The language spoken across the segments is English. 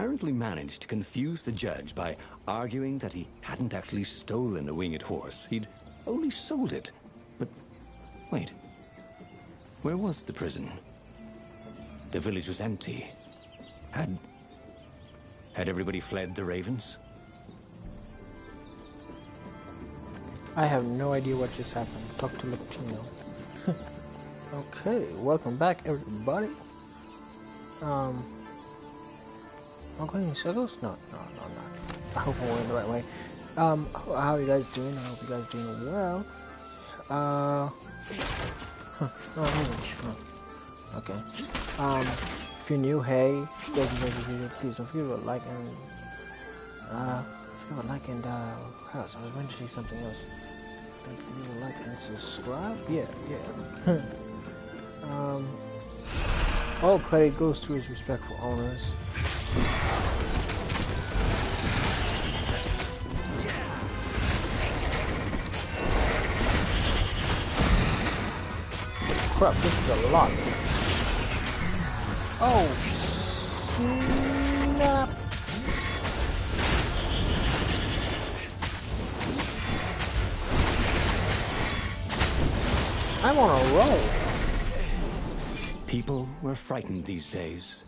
apparently managed to confuse the judge by arguing that he hadn't actually stolen a winged horse. He'd only sold it. But wait, where was the prison? The village was empty. Had everybody fled the Ravens? I have no idea what just happened. Talk to Latino. Okay, welcome back everybody. I'm going in circles? No, I'm not. I hope I'm going the right way. How are you guys doing? I hope you guys are doing well. Okay. If you're new, hey, if you guys enjoyed this video, please don't forget to like and what else? I was going to say something else. Don't forget to like and subscribe. Yeah. All credit goes to his respectful owners. Crap, this is a lot. Oh, snap. I'm on a roll. People were frightened these days.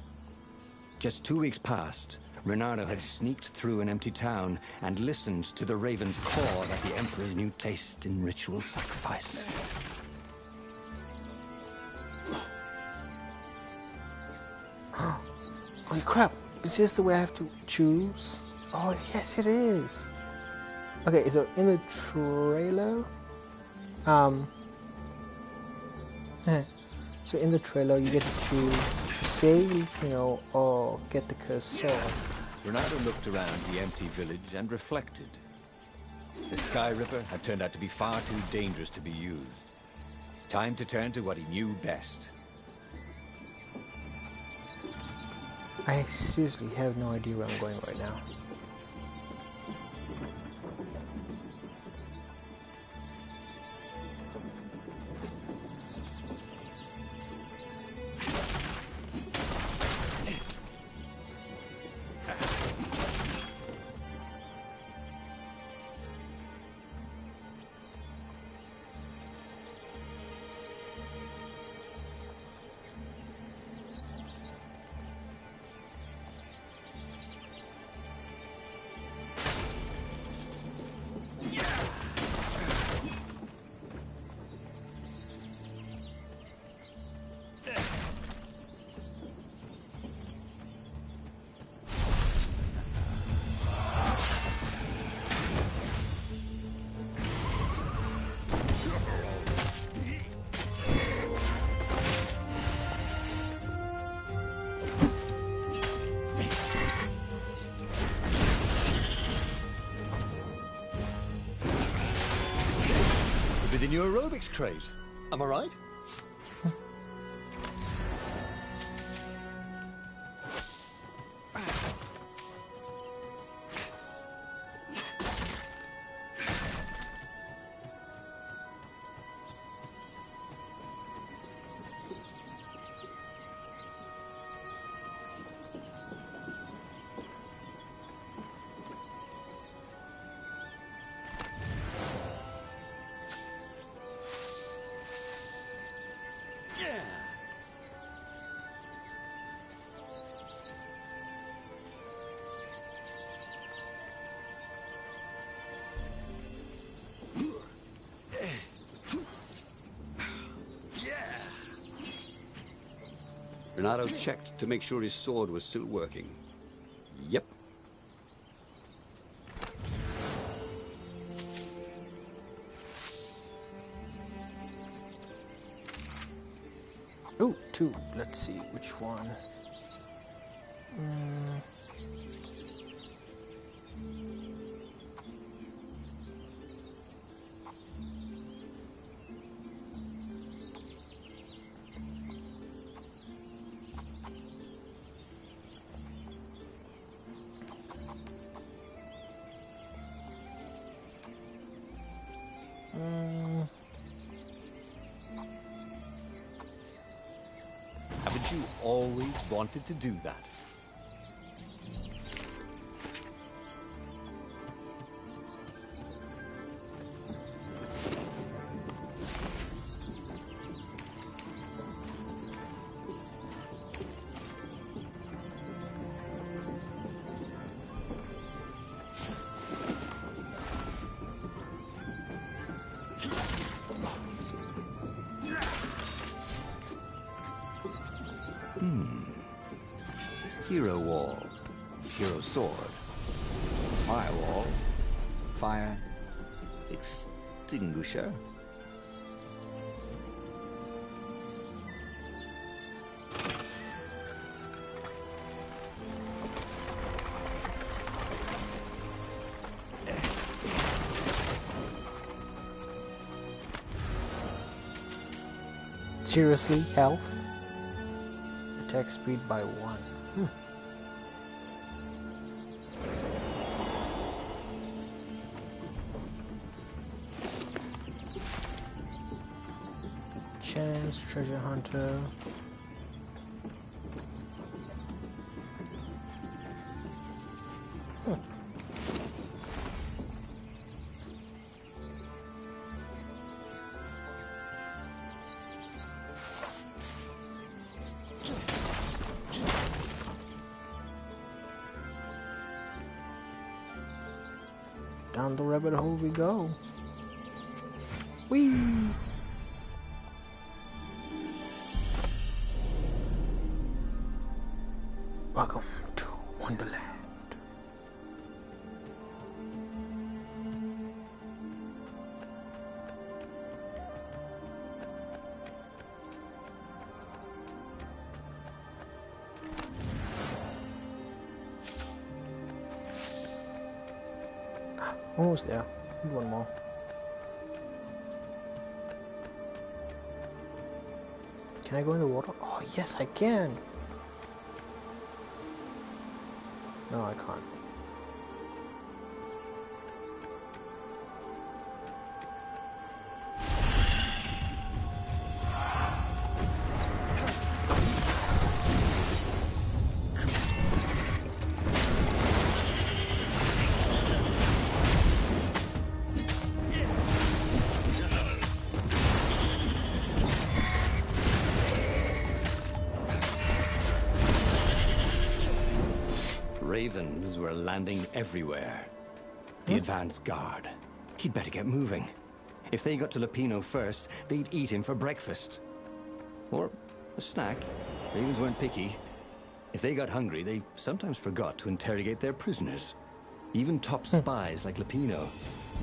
Just 2 weeks past, Renato had sneaked through an empty town and listened to the Ravens caw at the Emperor's new taste in ritual sacrifice. Oh crap, is this the way I have to choose? Oh yes it is. Okay, so in the trailer, so in the trailer you get to choose to save, or get the cursed sword. Renato looked around the empty village and reflected. The Sky Ripper had turned out to be far too dangerous to be used. Time to turn to what he knew best. I seriously have no idea where I'm going right now. The new aerobics craze. Am I right? Renato checked to make sure his sword was still working. Yep. Oh, 2. Let's see which one. Haven't you always wanted to do that? Hero wall, hero sword. Firewall, fire extinguisher. Seriously, health? Attack speed by 1. Chance, treasure hunter. Down the rabbit hole we go. Whee! Welcome to Wonderland. Almost there. Need one more. Can I go in the water? Oh, yes, I can. No, I can't. Ravens were landing everywhere. The advance guard. He'd better get moving. If they got to Lupino first, they'd eat him for breakfast. Or a snack. Ravens weren't picky. If they got hungry, they sometimes forgot to interrogate their prisoners. Even top spies like Lupino.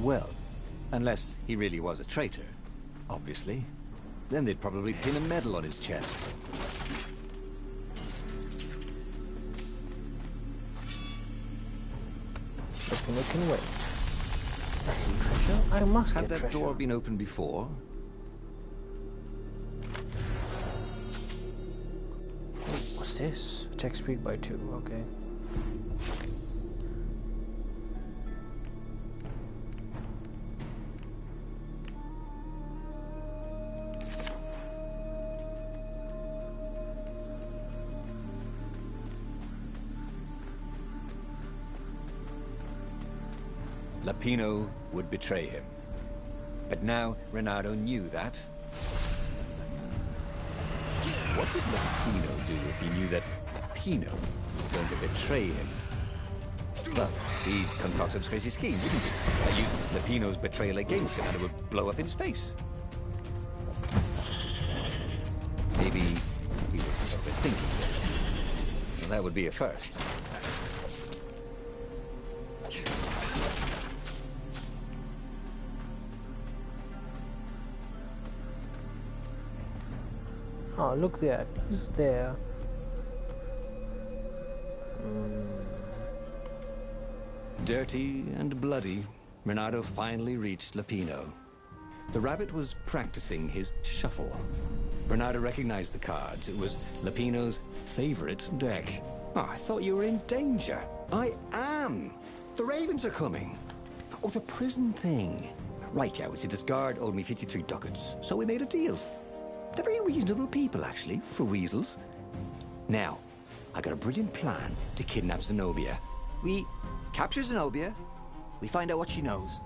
Well, unless he really was a traitor, obviously. Then they'd probably pin a medal on his chest. Looking wait. I see treasure. I must Had get that treasure. door been opened before? What's this? Attack speed by 2. Okay. Lupino would betray him. But now Renato knew that. What would Lupino do if he knew that Lupino was going to betray him? Well, he'd concoct some crazy scheme, wouldn't he? Use Lupino's betrayal against him and it would blow up in his face. Maybe he was overthinking this. Well, that would be a first. Oh, look there. He's there. Dirty and bloody, Renato finally reached Lupino. The rabbit was practicing his shuffle. Renato recognized the cards. It was Lupino's favorite deck. Oh, I thought you were in danger. I am. The Ravens are coming. Oh, the prison thing. Right, yeah, we see this guard owed me 53 ducats, so we made a deal. They're very reasonable people, actually, for weasels. Now, I got a brilliant plan to kidnap Zenobia. We capture Zenobia, we find out what she knows,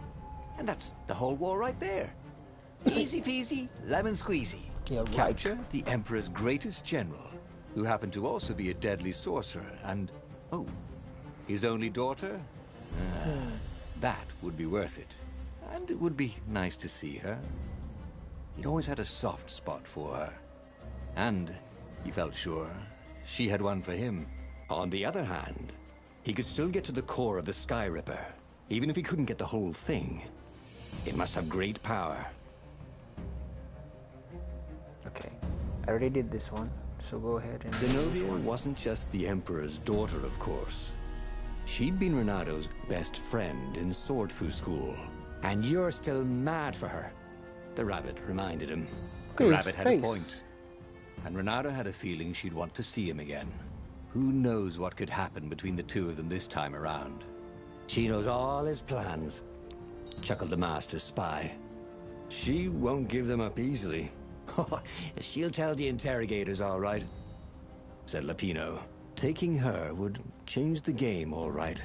and that's the whole war right there. Easy peasy, lemon squeezy. Yeah, right. Capture the Emperor's greatest general, who happened to also be a deadly sorcerer, and, oh, his only daughter? That would be worth it. And it would be nice to see her. He'd always had a soft spot for her. And he felt sure she had one for him. On the other hand, he could still get to the core of the Sky Ripper, even if he couldn't get the whole thing. It must have great power. Okay, I already did this one, so go ahead and do this Zenobia one. wasn't just the Emperor's daughter, of course. She'd been Renato's best friend in Sword Fu school. And you're still mad for her. The rabbit reminded him. The Look at rabbit his had a face. point. And Renato had a feeling she'd want to see him again. Who knows what could happen between the two of them this time around? She knows all his plans, chuckled the master spy. She won't give them up easily. She'll tell the interrogators, all right, said Lapino. Taking her would change the game, all right.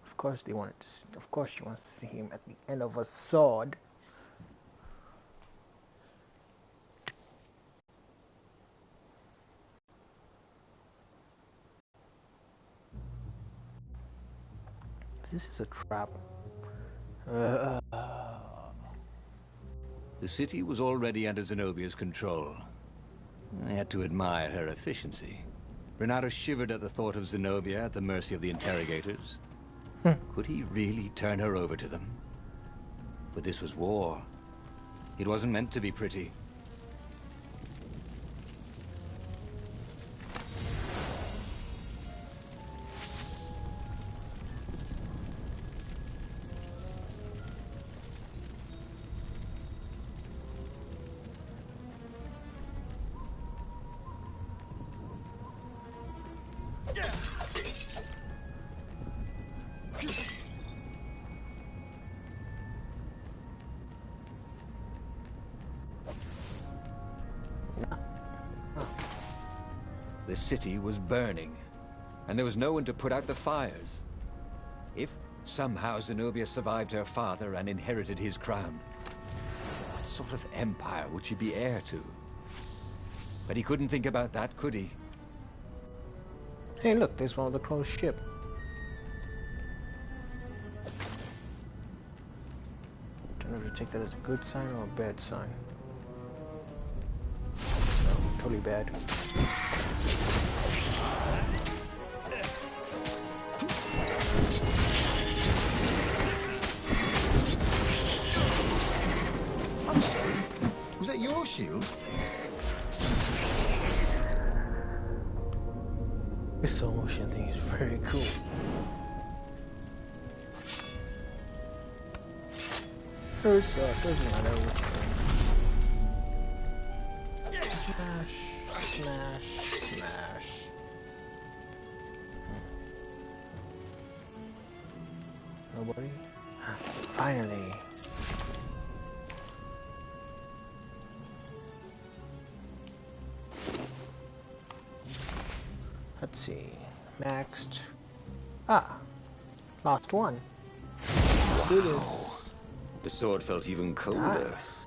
Of course they wanted to see, of course she wants to see him at the end of a sword. This is a trap. The city was already under Zenobia's control. I had to admire her efficiency. Renato shivered at the thought of Zenobia at the mercy of the interrogators. Could he really turn her over to them? But this was war. It wasn't meant to be pretty. The city was burning, and there was no one to put out the fires. If somehow Zenobia survived her father and inherited his crown, what sort of empire would she be heir to? But he couldn't think about that, could he? Hey, look, there's one of the closed ship. Don't know if you take that as a good sign or a bad sign. No, totally bad. I'm sorry. Was that your shield? This slow motion thing is very cool. Doesn't matter which one. Smash, smash, smash. Nobody? Finally. Let's see. Next. Ah. Last one. Let's do this. The sword felt even colder. Nice.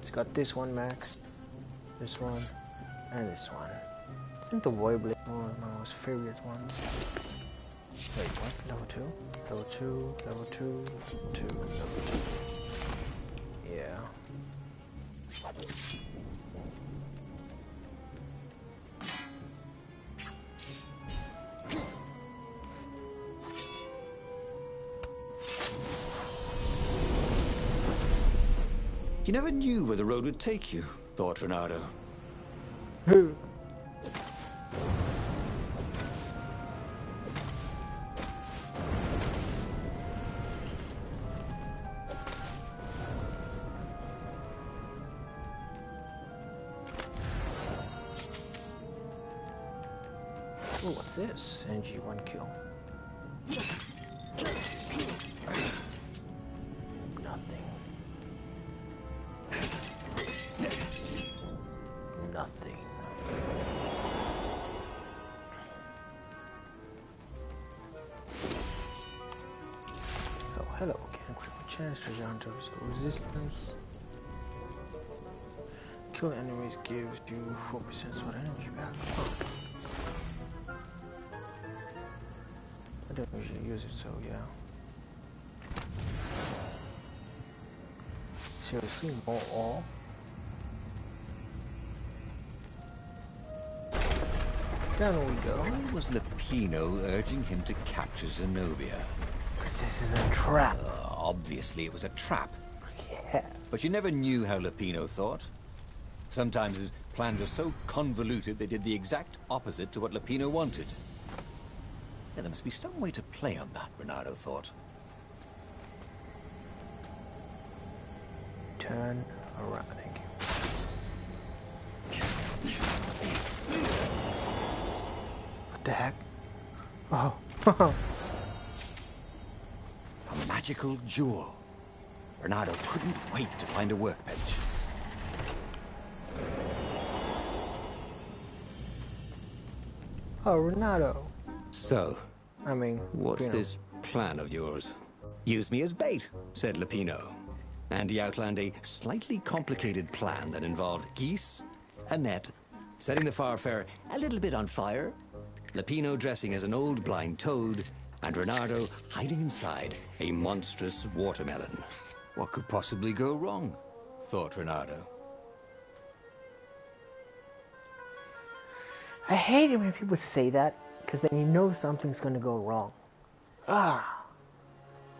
It's got this one maxed, this one, and this one. I think the Void Blade is one of my most favorite ones. Wait, what? Level 2? Level 2, level 2, level 2, level 2. Yeah. You never knew where the road would take you, thought Renato. Oh, what's this? NG1 kill. Nothing. Nothing. Oh, hello again. Critical chance to jump to resistance. Kill enemies gives you 4% sword energy back. Oh. I don't usually use it, so yeah. Seriously, more ore? Down we go. Why was Lupino urging him to capture Zenobia? Because this is a trap. Obviously it was a trap. Yeah. But you never knew how Lupino thought. Sometimes his plans are so convoluted they did the exact opposite to what Lupino wanted. Yeah, there must be some way to play on that, Renato thought. Turn around, thank you. What the heck? Oh. A magical jewel. Renato couldn't wait to find a workbench. Oh, Renato. So, I mean, what's this plan of yours? Use me as bait, said Lupino. And he outlined a slightly complicated plan that involved geese, a net, setting the Farfarer a little bit on fire, Lupino dressing as an old blind toad, and Renato hiding inside a monstrous watermelon. What could possibly go wrong? Thought Renato. I hate it when people say that, because then you know something's gonna go wrong.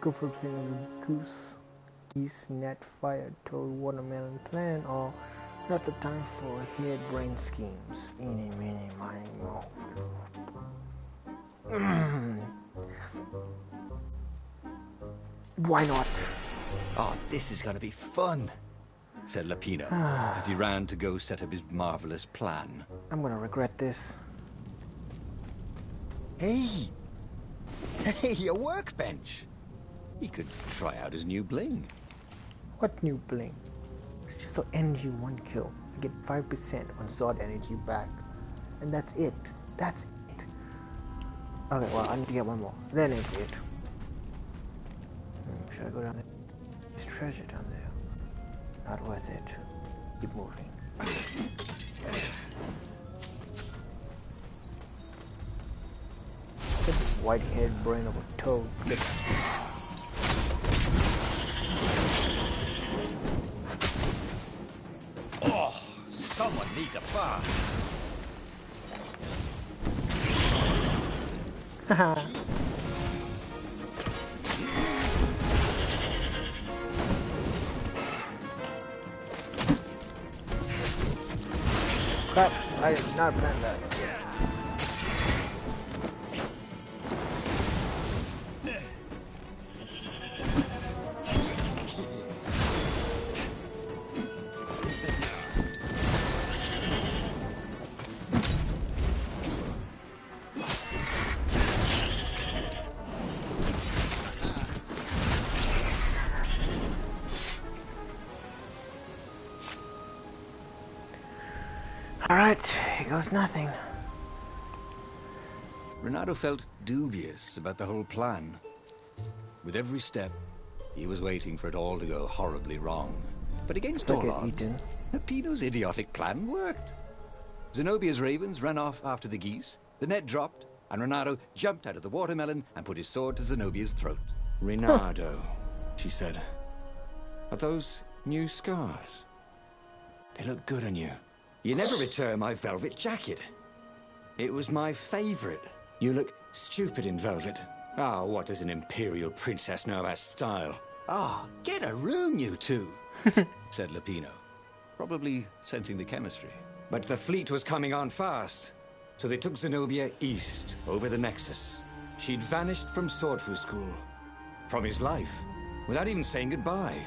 Go for the goose, geese, net, fire, toad, watermelon plan, or not the time for harebrained schemes. Eeny, meeny, miny, moe. Why not? Oh, this is gonna be fun, said Lupino as he ran to go set up his marvelous plan. I'm gonna regret this. Hey! Hey, a workbench! He could try out his new bling. What new bling? It's just an energy 1 kill. I get 5% on sword energy back. And that's it. That's it. Okay, well, I need to get one more. Then it's it. Should I go down there? There's treasure down there. Not worth it. Keep moving. Get the white-haired brain of a toad. Oh, someone needs a bath. Haha. Crap, I did not plan that. Alright, here goes nothing. Renato felt dubious about the whole plan. With every step, he was waiting for it all to go horribly wrong. But against all odds, Lupino's idiotic plan worked. Zenobia's ravens ran off after the geese, the net dropped, and Renato jumped out of the watermelon and put his sword to Zenobia's throat. Renato, she said. Are those new scars? They look good on you. You never returned my velvet jacket. It was my favorite. You look stupid in velvet. Ah, what does an imperial princess know about style? Ah, get a room, you two, said Lupino, probably sensing the chemistry. But the fleet was coming on fast, so they took Zenobia east, over the Nexus. She'd vanished from Swordfu School, from his life, without even saying goodbye,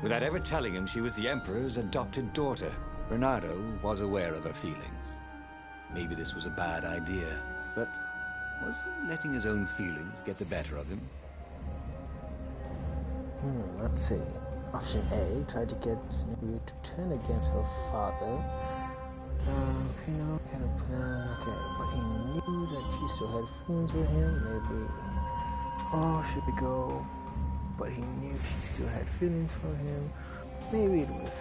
without ever telling him she was the Emperor's adopted daughter. Renato was aware of her feelings. Maybe this was a bad idea, but was he letting his own feelings get the better of him? Let's see. Option A, try to get Zenobia to turn against her father. Had a plan, okay, but he knew that she still had feelings for him, maybe. Oh, should we go? But he knew she still had feelings for him. Maybe it was,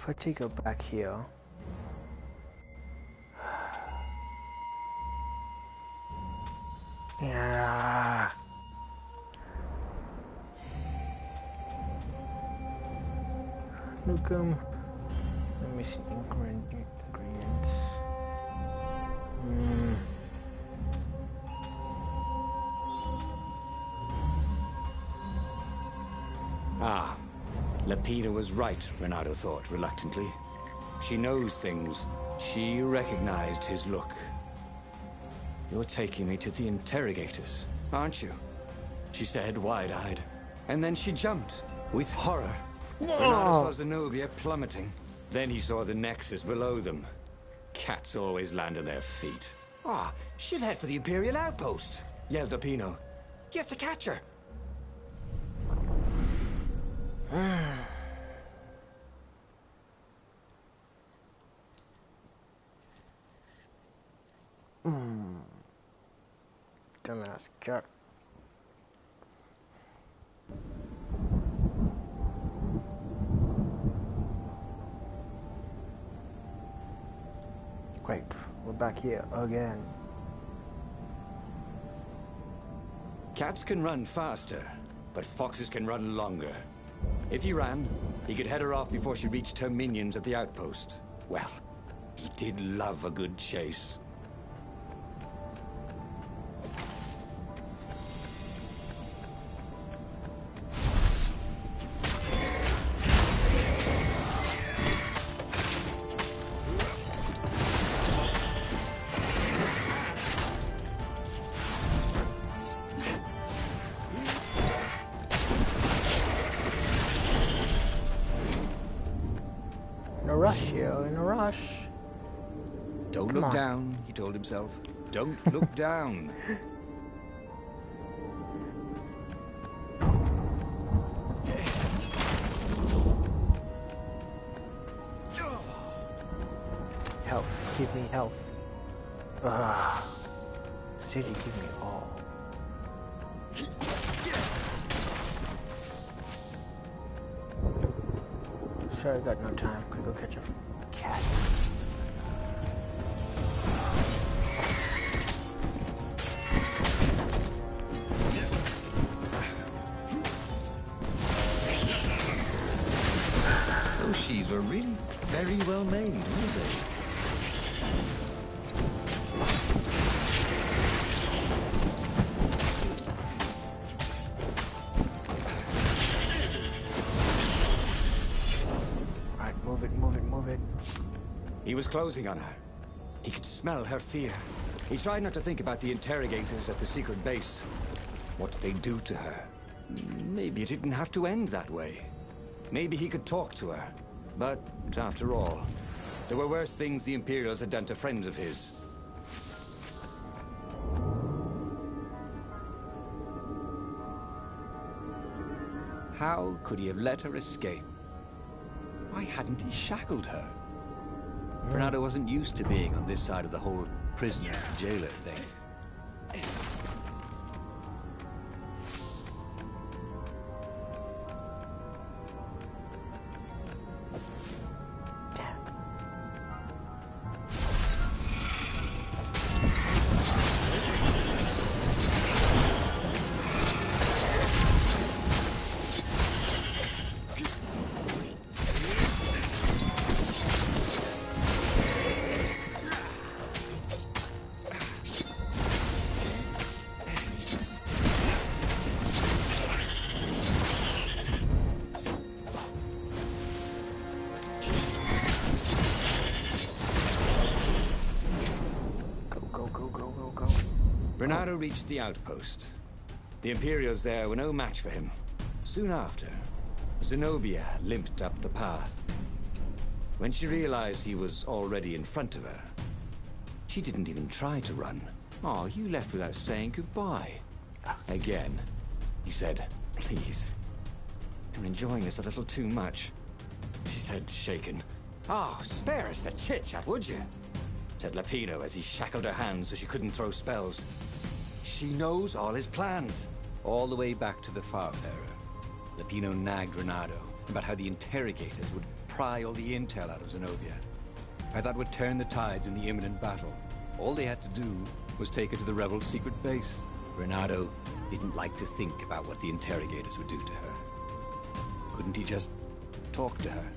if I take her back here. Yeah. Look, let me see ingredients. Ah, Lapina was right, Renato thought reluctantly. She knows things. She recognized his look. You're taking me to the interrogators, aren't you? She said, wide-eyed. And then she jumped, with horror. Renato saw Zenobia plummeting. Then he saw the nexus below them. Cats always land on their feet. Ah, she'll head for the Imperial outpost, yelled Lapino. You have to catch her. Dumbass cat. Great, we're back here again. Cats can run faster, but foxes can run longer. If he ran, he could head her off before she reached her minions at the outpost. Well, he did love a good chase. In a rush. Don't look down, he told himself. Don't look down. Health, give me health. City, give me all. Sorry, I got no time. Could go catch a cat. Those sheaves were really very well made, weren't they? Move it. He was closing on her. He could smell her fear. He tried not to think about the interrogators at the secret base. What did they do to her? Maybe it didn't have to end that way. Maybe he could talk to her. But, after all, there were worse things the Imperials had done to friends of his. How could he have let her escape? Why hadn't he shackled her? Bernardo wasn't used to being on this side of the whole prisoner-jailer thing. Bernardo reached the outpost. The Imperials there were no match for him. Soon after, Zenobia limped up the path. When she realized he was already in front of her, she didn't even try to run. Oh, you left without saying goodbye. Again, he said, please. I'm enjoying this a little too much. She said, shaken. Oh, spare us the chit-chat, would you? Said Lapino as he shackled her hands so she couldn't throw spells. She knows all his plans. All the way back to the Farfarer, Lapino nagged Renato about how the interrogators would pry all the intel out of Zenobia. I thought would turn the tides in the imminent battle. All they had to do was take her to the rebels' secret base. Renato didn't like to think about what the interrogators would do to her. Couldn't he just talk to her?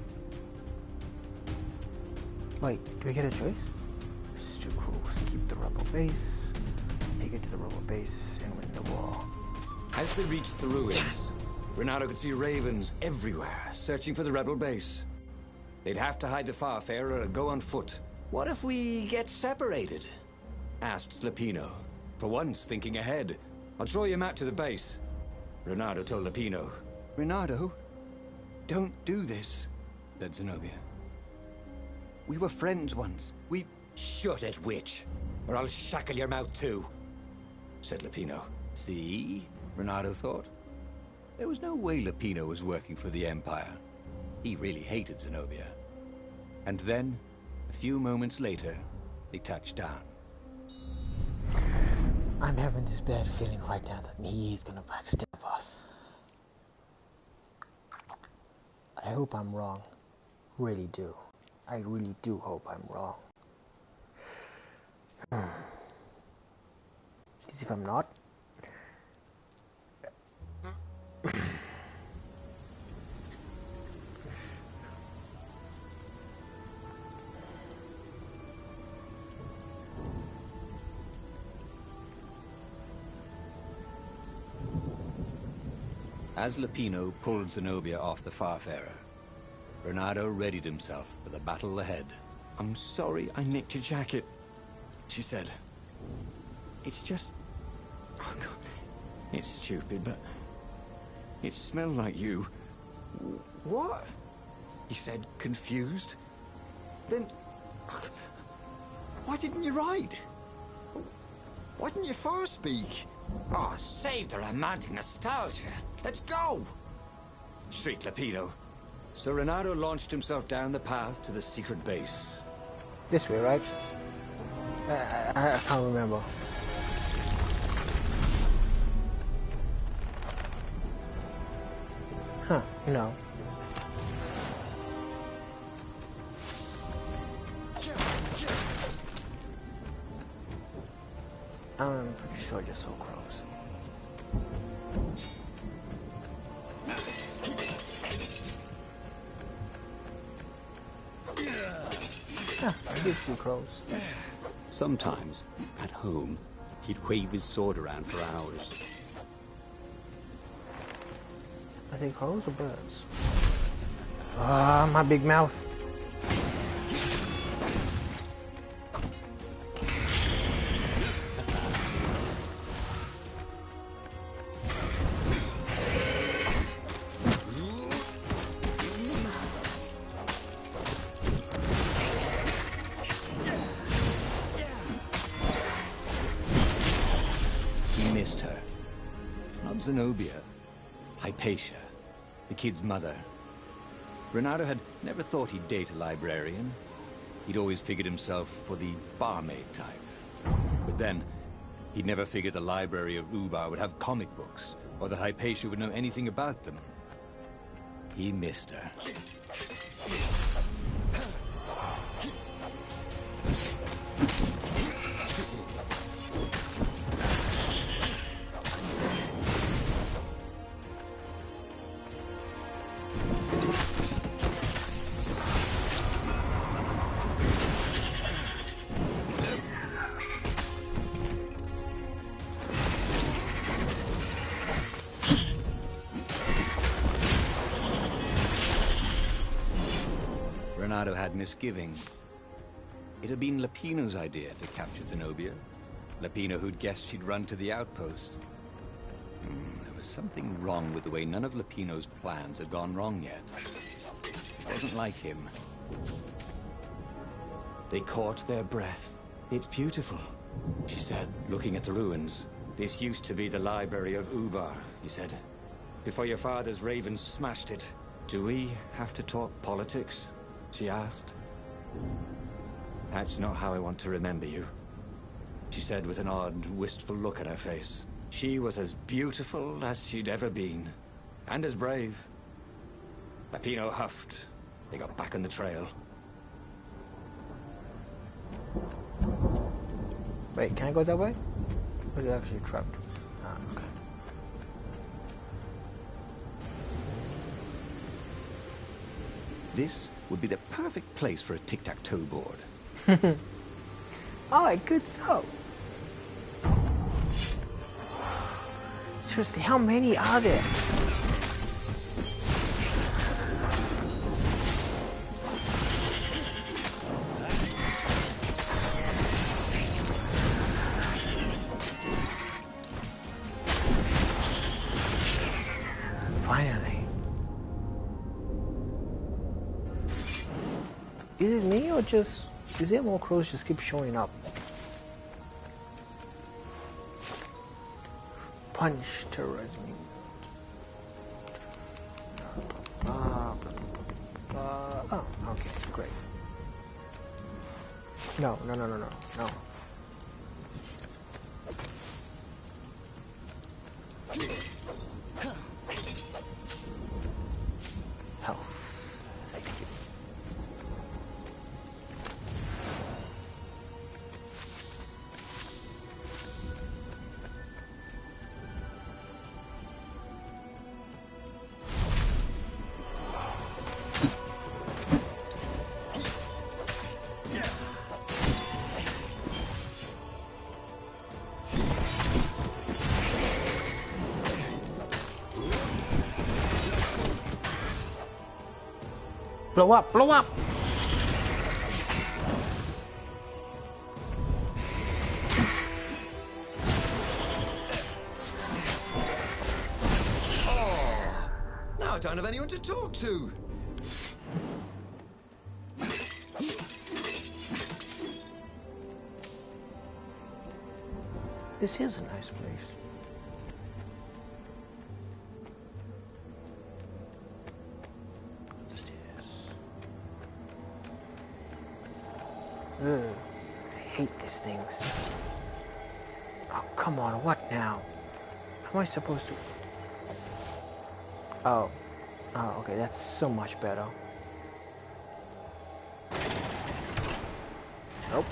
Wait, do we get a choice? This is too cruel. Keep the rebel base, take it to the rebel base, and win the war. As they reached the ruins, Renato could see ravens everywhere, searching for the rebel base. They'd have to hide the Farfarer or go on foot. What if we get separated? Asked Lapino, for once thinking ahead. I'll show you a map to the base. Renato told Lapino. Renato, don't do this, said Zenobia. We were friends once. We... Shut it, witch, or I'll shackle your mouth too, said Lapino. See? Renato thought. There was no way Lapino was working for the Empire. He really hated Zenobia. And then, a few moments later, they touched down. I'm having this bad feeling right now that he's gonna backstab us. I hope I'm wrong. Really do. I really do hope I'm wrong. Because if I'm not... As Lapino pulled Zenobia off the Farfarer, Renato readied himself for the battle ahead. I'm sorry I nicked your jacket, she said. It's just... Oh God. It's stupid, but... It smelled like you. What? He said, confused. Then... Why didn't you ride? Why didn't you far speak? Oh, save the romantic nostalgia. Let's go! Shrieked Lapino. So Renato launched himself down the path to the secret base. This way, right? I can't remember. Huh, no. I'm pretty sure I just saw crows. Yeah, I did see crows. Sometimes, at home, he'd wave his sword around for hours. Are they crows or birds? Ah, my big mouth. Zenobia, Hypatia, the kid's mother. Renato had never thought he'd date a librarian. He'd always figured himself for the barmaid type. But then, he'd never figured the library of Ubar would have comic books, or that Hypatia would know anything about them. He missed her. Renato had misgivings. It had been Lapino's idea to capture Zenobia. Lapino who'd guessed she'd run to the outpost. There was something wrong with the way none of Lapino's plans had gone wrong yet. It wasn't like him. They caught their breath. It's beautiful, she said, looking at the ruins. This used to be the library of Ubar, he said. Before your father's ravens smashed it. Do we have to talk politics? She asked. That's not how I want to remember you, she said with an odd, wistful look at her face. She was as beautiful as she'd ever been, and as brave. Lapino huffed. They got back on the trail. Wait, can I go that way? Or is it actually trapped? Ah, okay. This would be the perfect place for a tic-tac-toe board. Alright, good so. Seriously, how many are there? Finally. Is it me or just... is there more crows just keep showing up? Punch terrorism. Oh, okay, great. No. Health. Thank you. Blow up, blow up! Oh, now I don't have anyone to talk to. This is a nice place. Ugh, I hate these things. Oh, come on, what now? How am I supposed to... Oh, okay, that's so much better. Nope.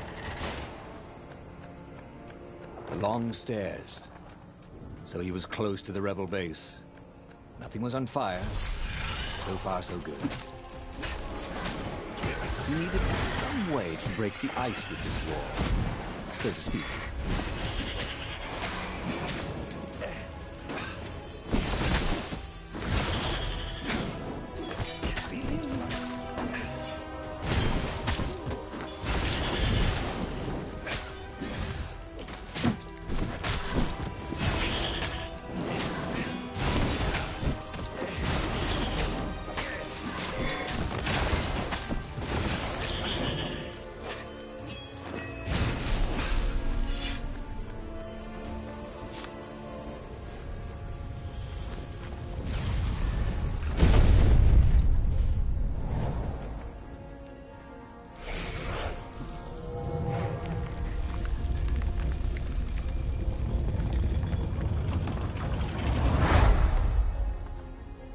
The long stairs. So he was close to the rebel base. Nothing was on fire. So far, so good. He needed some way to break the ice with this wall, so to speak.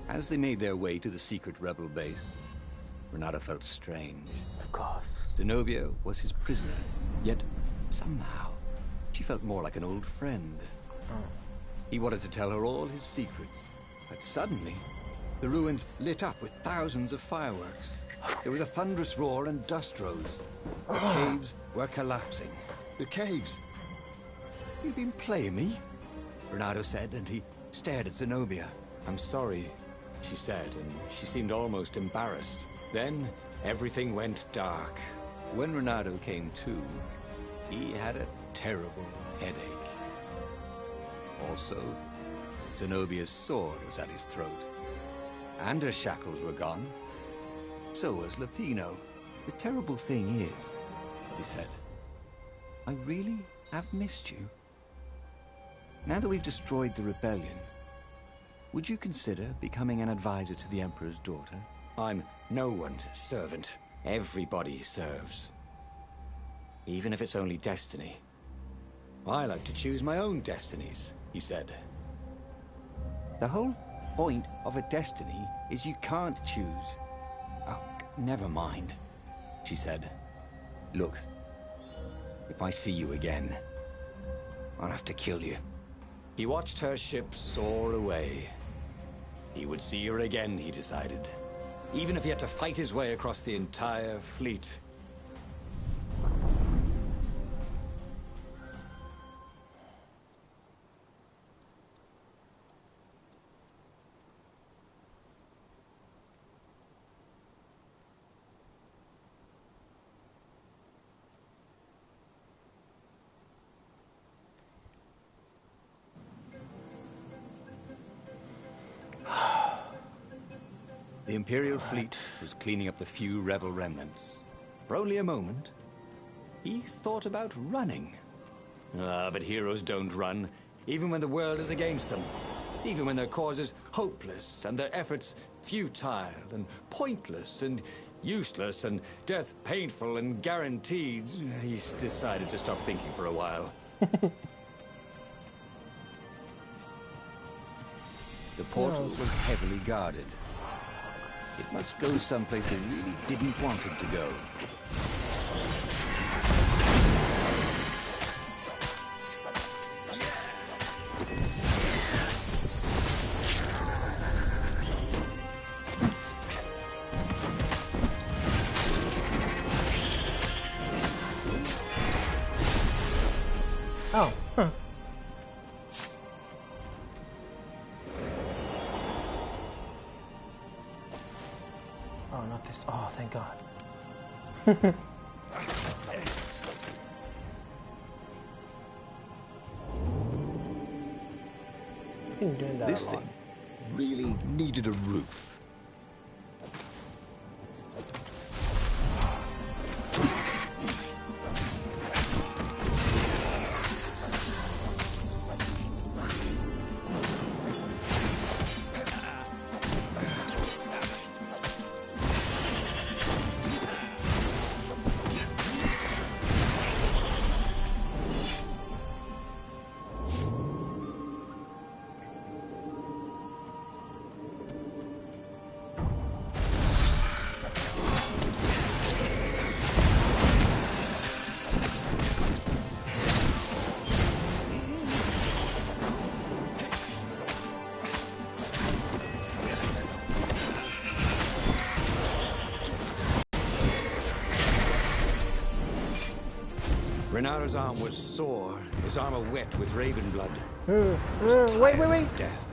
As they made their way to the secret rebel base, Renato felt strange. Of course. Zenobia was his prisoner, yet somehow she felt more like an old friend. He wanted to tell her all his secrets, but suddenly the ruins lit up with thousands of fireworks. There was a thunderous roar and dust rose. The caves were collapsing. The caves? You've been playing me? Renato said, and he stared at Zenobia. I'm sorry, she said, and she seemed almost embarrassed. Then, everything went dark. When Renato came to, he had a terrible headache. Also, Zenobia's sword was at his throat. And her shackles were gone. So was Lupino. The terrible thing is, he said, I really have missed you. Now that we've destroyed the rebellion, would you consider becoming an advisor to the Emperor's daughter? I'm no one's servant. Everybody serves. Even if it's only destiny. I like to choose my own destinies, he said. The whole point of a destiny is you can't choose. Oh, Never mind, she said. Look, if I see you again, I'll have to kill you. He watched her ship soar away. He would see her again, he decided. Even if he had to fight his way across the entire fleet. The Imperial fleet was cleaning up the few rebel remnants. For only a moment, he thought about running. But heroes don't run, even when the world is against them. Even when their cause is hopeless, and their efforts futile, and pointless, and useless, and death painful and guaranteed. He's decided to stop thinking for a while. The portal was heavily guarded. It must go someplace they really didn't want it to go. Oh, huh. Oh, not this. Oh, thank God. Been doing that This a lot. thing really needed a roof. Renaro's arm was sore, his armor wet with raven blood. Wait. Death.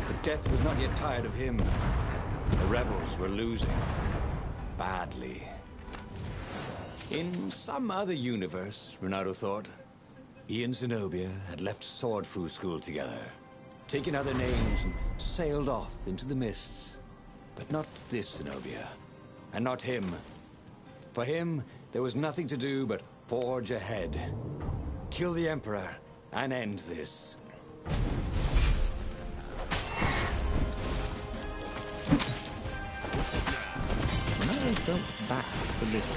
But death was not yet tired of him. The rebels were losing. Badly. In some other universe, Renaro thought, he and Zenobia had left Sword Fu School together, taken other names and sailed off into the mists. But not this Zenobia. And not him. For him, there was nothing to do but forge ahead. Kill the Emperor and end this. Renaro felt back for little.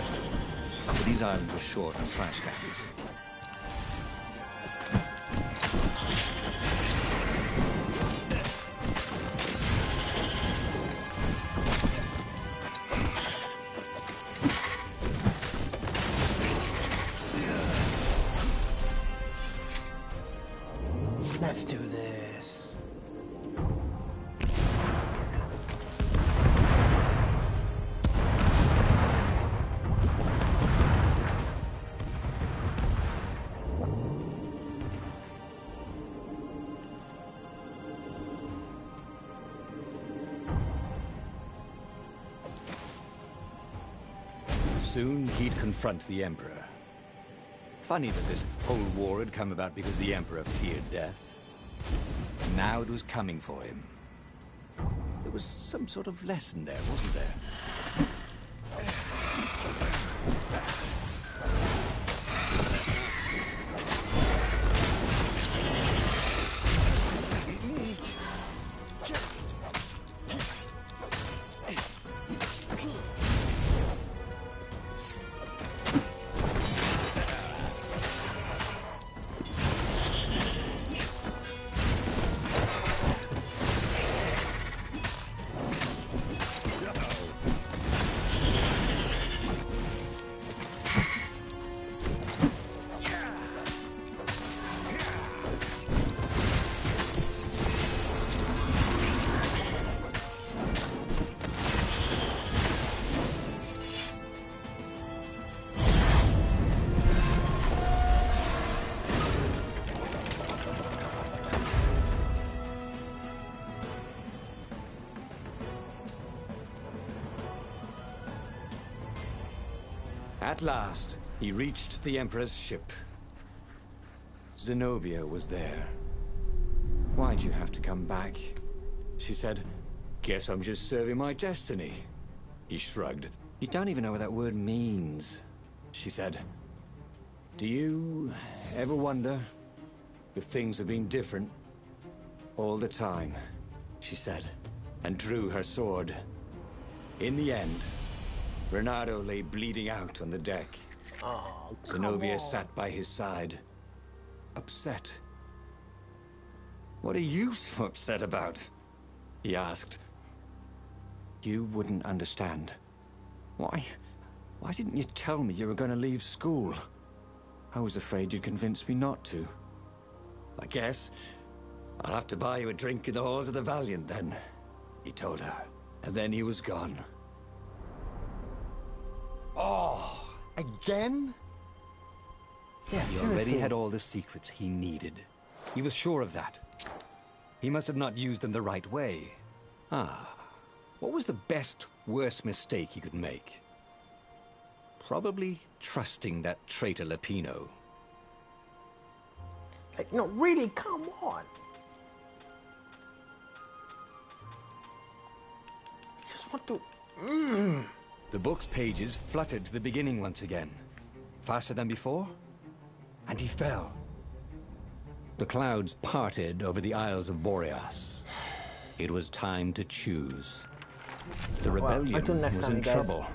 But these islands were short on trash cans. Let's do this. Soon he'd confront the Emperor. Funny that this whole war had come about because the Emperor feared death. Now it was coming for him. There was some sort of lesson there, wasn't there? At last, he reached the Emperor's ship. Zenobia was there. Why'd you have to come back? She said, guess I'm just serving my destiny. He shrugged. You don't even know what that word means, she said. Do you ever wonder if things have been different all the time? She said, and drew her sword. In the end, Bernardo lay bleeding out on the deck. Oh, Zenobia sat by his side, upset. What are you so upset about? He asked. You wouldn't understand. Why didn't you tell me you were going to leave school? I was afraid you'd convince me not to. I guess I'll have to buy you a drink in the halls of the Valiant then, he told her. And then he was gone. Oh, again? Yeah, he already had all the secrets he needed. He was sure of that. He must have not used them the right way. What was the best, worst mistake he could make? Probably trusting that traitor Lapino. Like, no, really, come on. I just want to... The book's pages fluttered to the beginning once again. Faster than before? And he fell. The clouds parted over the Isles of Boreas. It was time to choose. The rebellion was in trouble.